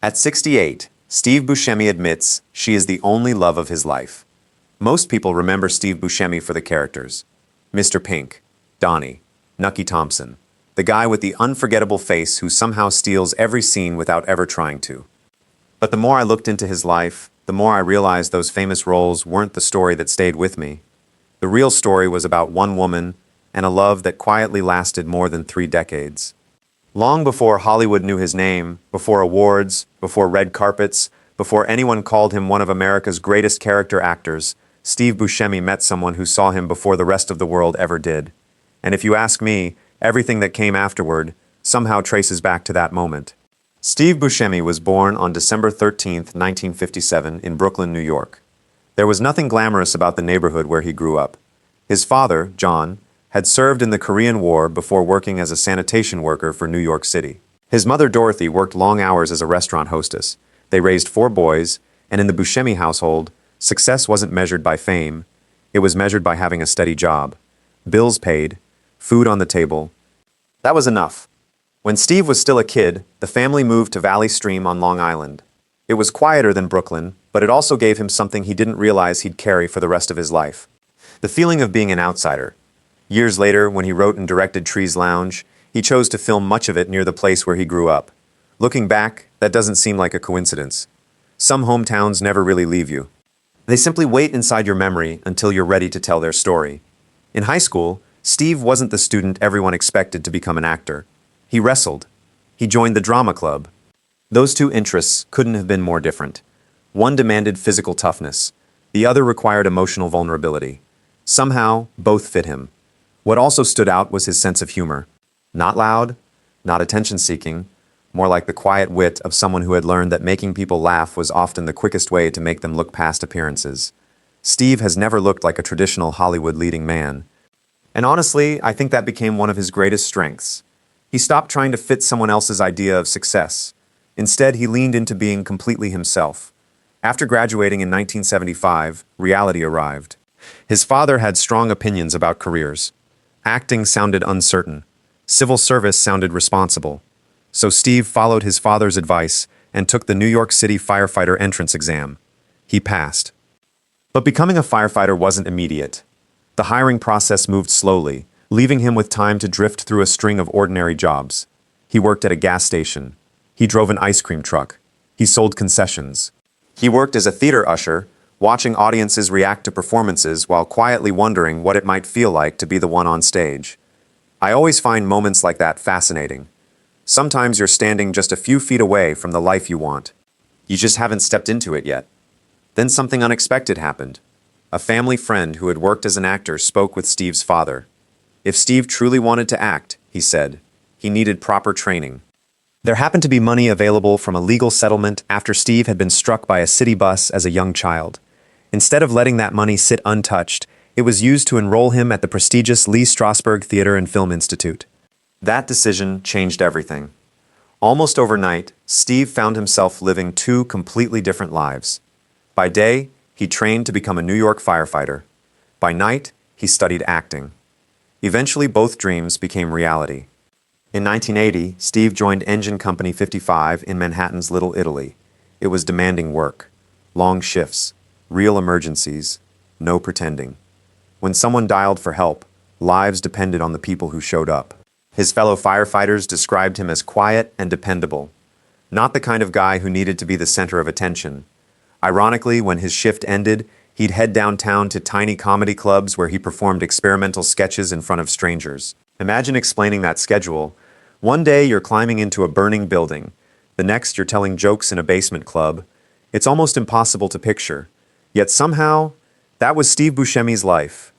At 68, Steve Buscemi admits she is the only love of his life. Most people remember Steve Buscemi for the characters. Mr. Pink, Donnie, Nucky Thompson, the guy with the unforgettable face who somehow steals every scene without ever trying to. But the more I looked into his life, the more I realized those famous roles weren't the story that stayed with me. The real story was about one woman and a love that quietly lasted more than 3 decades. Long before Hollywood knew his name, before awards, before red carpets, before anyone called him one of America's greatest character actors, Steve Buscemi met someone who saw him before the rest of the world ever did. And if you ask me, everything that came afterward somehow traces back to that moment. Steve Buscemi was born on December 13, 1957, in Brooklyn, New York. There was nothing glamorous about the neighborhood where he grew up. His father, John, had served in the Korean War before working as a sanitation worker for New York City. His mother, Dorothy, worked long hours as a restaurant hostess. They raised 4 boys, and in the Buscemi household, success wasn't measured by fame. It was measured by having a steady job, bills paid, food on the table. That was enough. When Steve was still a kid, the family moved to Valley Stream on Long Island. It was quieter than Brooklyn, but it also gave him something he didn't realize he'd carry for the rest of his life. The feeling of being an outsider. Years later, when he wrote and directed Trees Lounge, he chose to film much of it near the place where he grew up. Looking back, that doesn't seem like a coincidence. Some hometowns never really leave you. They simply wait inside your memory until you're ready to tell their story. In high school, Steve wasn't the student everyone expected to become an actor. He wrestled. He joined the drama club. Those 2 interests couldn't have been more different. One demanded physical toughness. The other required emotional vulnerability. Somehow, both fit him. What also stood out was his sense of humor. Not loud, not attention-seeking, more like the quiet wit of someone who had learned that making people laugh was often the quickest way to make them look past appearances. Steve has never looked like a traditional Hollywood leading man. And honestly, I think that became one of his greatest strengths. He stopped trying to fit someone else's idea of success. Instead, he leaned into being completely himself. After graduating in 1975, reality arrived. His father had strong opinions about careers. Acting sounded uncertain. Civil service sounded responsible. So Steve followed his father's advice and took the New York City firefighter entrance exam. He passed. But becoming a firefighter wasn't immediate. The hiring process moved slowly, leaving him with time to drift through a string of ordinary jobs. He worked at a gas station. He drove an ice cream truck. He sold concessions. He worked as a theater usher, watching audiences react to performances while quietly wondering what it might feel like to be the one on stage. I always find moments like that fascinating. Sometimes you're standing just a few feet away from the life you want. You just haven't stepped into it yet. Then something unexpected happened. A family friend who had worked as an actor spoke with Steve's father. If Steve truly wanted to act, he said, he needed proper training. There happened to be money available from a legal settlement after Steve had been struck by a city bus as a young child. Instead of letting that money sit untouched, it was used to enroll him at the prestigious Lee Strasberg Theater and Film Institute. That decision changed everything. Almost overnight, Steve found himself living 2 completely different lives. By day, he trained to become a New York firefighter. By night, he studied acting. Eventually, both dreams became reality. In 1980, Steve joined Engine Company 55 in Manhattan's Little Italy. It was demanding work, long shifts, real emergencies, no pretending. When someone dialed for help, lives depended on the people who showed up. His fellow firefighters described him as quiet and dependable, not the kind of guy who needed to be the center of attention. Ironically, when his shift ended, he'd head downtown to tiny comedy clubs where he performed experimental sketches in front of strangers. Imagine explaining that schedule. One day you're climbing into a burning building. The next you're telling jokes in a basement club. It's almost impossible to picture. Yet somehow, that was Steve Buscemi's life.